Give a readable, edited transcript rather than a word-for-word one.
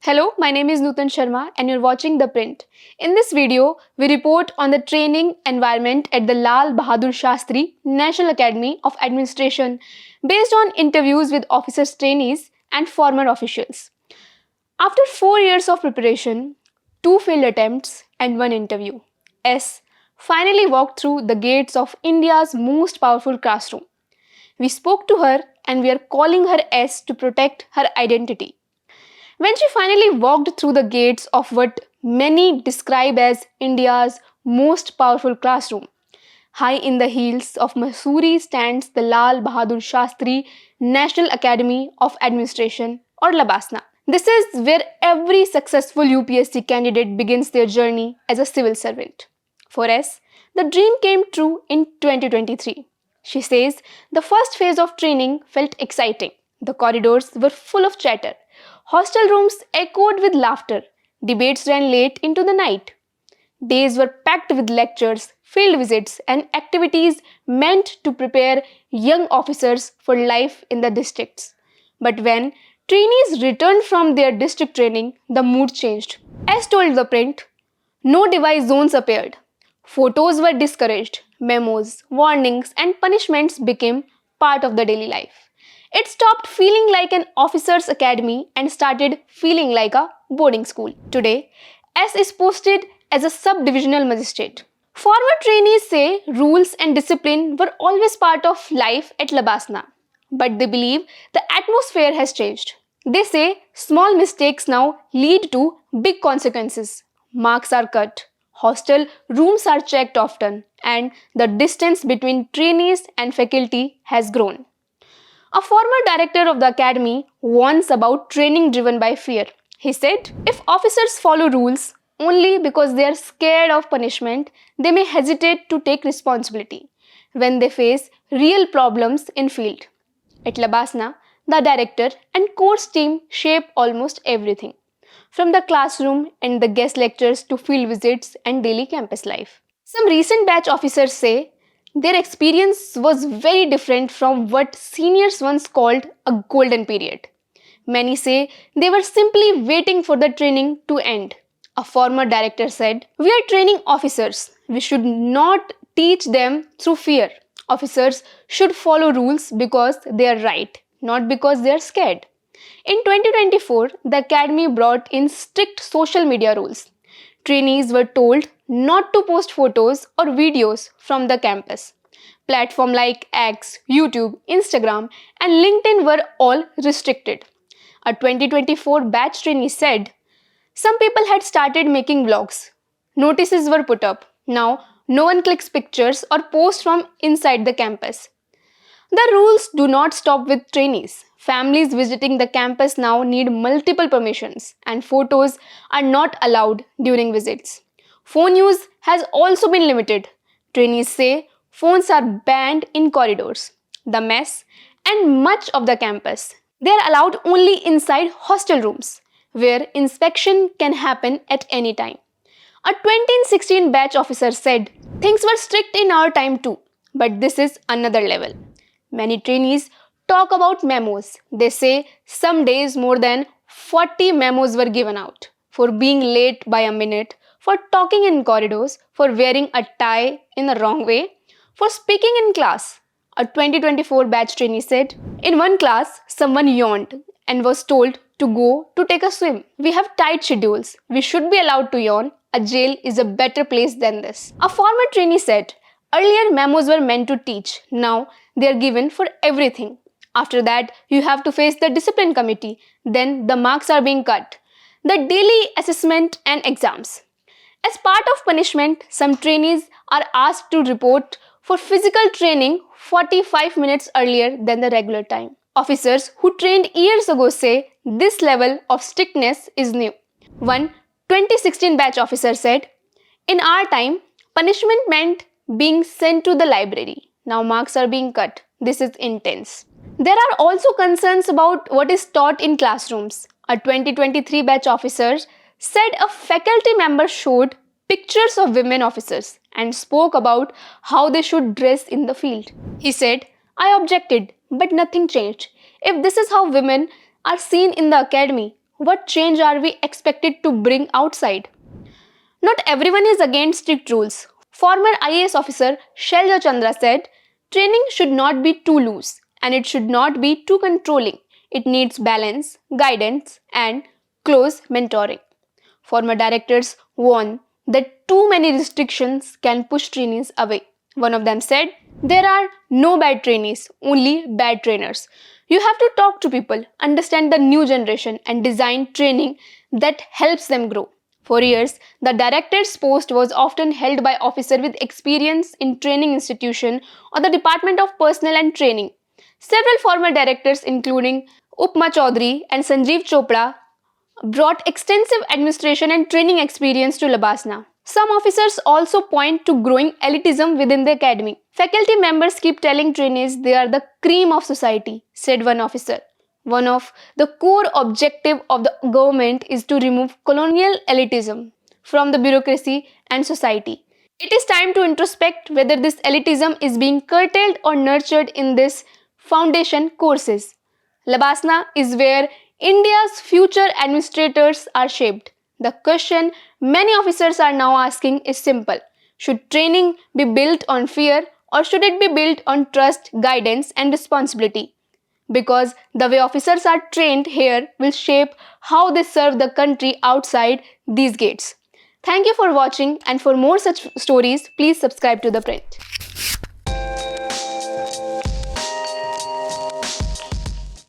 Hello, my name is Nutan Sharma and you're watching ThePrint. In this video, we report on the training environment at the Lal Bahadur Shastri National Academy of Administration based on interviews with officers trainees and former officials. After 4 years of preparation, 2 failed attempts and 1 interview, S finally walked through the gates of India's most powerful classroom. We spoke to her and we are calling her S to protect her identity. When she finally walked through the gates of what many describe as India's most powerful classroom, high in the hills of Mussoorie stands the Lal Bahadur Shastri National Academy of Administration or LBSNAA. This is where every successful UPSC candidate begins their journey as a civil servant. For us, the dream came true in 2023. She says the first phase of training felt exciting. The corridors were full of chatter. Hostel rooms echoed with laughter. Debates ran late into the night. Days were packed with lectures, field visits, and activities meant to prepare young officers for life in the districts. But when trainees returned from their district training, the mood changed. As told ThePrint, no device zones appeared. Photos were discouraged. Memos, warnings, and punishments became part of the daily life. It stopped feeling like an officer's academy and started feeling like a boarding school. Today, S is posted as a sub-divisional magistrate. Former trainees say rules and discipline were always part of life at LBSNAA, but they believe the atmosphere has changed. They say small mistakes now lead to big consequences. Marks are cut, hostel rooms are checked often, and the distance between trainees and faculty has grown. A former director of the academy warns about training driven by fear. He said, if officers follow rules only because they are scared of punishment, they may hesitate to take responsibility when they face real problems in field. At LBSNAA, the director and course team shape almost everything, from the classroom and the guest lectures to field visits and daily campus life. Some recent batch officers say their experience was very different from what seniors once called a golden period. Many say they were simply waiting for the training to end. A former director said, "We are training officers. We should not teach them through fear. Officers should follow rules because they are right, not because they are scared." In 2024, the academy brought in strict social media rules. Trainees were told not to post photos or videos from the campus. Platforms like X, YouTube, Instagram, and LinkedIn were all restricted. A 2024 batch trainee said, some people had started making vlogs. Notices were put up. Now, no one clicks pictures or posts from inside the campus. The rules do not stop with trainees. Families visiting the campus now need multiple permissions, and photos are not allowed during visits. Phone use has also been limited. Trainees say phones are banned in corridors, the mess, and much of the campus. They are allowed only inside hostel rooms, where inspection can happen at any time. A 2016 batch officer said, things were strict in our time too, but this is another level. Many trainees talk about memos. They say some days more than 40 memos were given out for being late by a minute, for talking in corridors, for wearing a tie in the wrong way, for speaking in class. A 2024 batch trainee said, in one class, someone yawned and was told to go to take a swim. We have tight schedules. We should be allowed to yawn. A jail is a better place than this. A former trainee said, earlier memos were meant to teach. Now they are given for everything. After that, you have to face the discipline committee. Then the marks are being cut. The daily assessment and exams. As part of punishment, some trainees are asked to report for physical training 45 minutes earlier than the regular time. Officers who trained years ago say this level of strictness is new. One 2016 batch officer said, in our time, punishment meant being sent to the library. Now marks are being cut. This is intense. There are also concerns about what is taught in classrooms. A 2023 batch officer said a faculty member showed pictures of women officers and spoke about how they should dress in the field. He said, I objected, but nothing changed. If this is how women are seen in the academy, What change are we expected to bring outside? Not everyone is against strict rules. Former IAS officer Shailja Chandra said, training should not be too loose and it should not be too controlling. It needs balance, guidance, and close mentoring. Former directors warn that too many restrictions can push trainees away. One of them said, there are no bad trainees, only bad trainers. You have to talk to people, understand the new generation, and design training that helps them grow. For years, the director's post was often held by officers with experience in training institution or the Department of Personnel and Training. Several former directors, including Upma Chaudhary and Sanjeev Chopra, brought extensive administration and training experience to LBSNAA. Some officers also point to growing elitism within the academy. Faculty members keep telling trainees they are the cream of society, said one officer. One of the core objectives of the government is to remove colonial elitism from the bureaucracy and society. It is time to introspect whether this elitism is being curtailed or nurtured in these foundation courses. LBSNAA is where India's future administrators are shaped. The question many officers are now asking is simple. Should training be built on fear or should it be built on trust, guidance, and responsibility? Because the way officers are trained here will shape how they serve the country outside these gates. Thank you for watching, and for more such stories, please subscribe to The Print.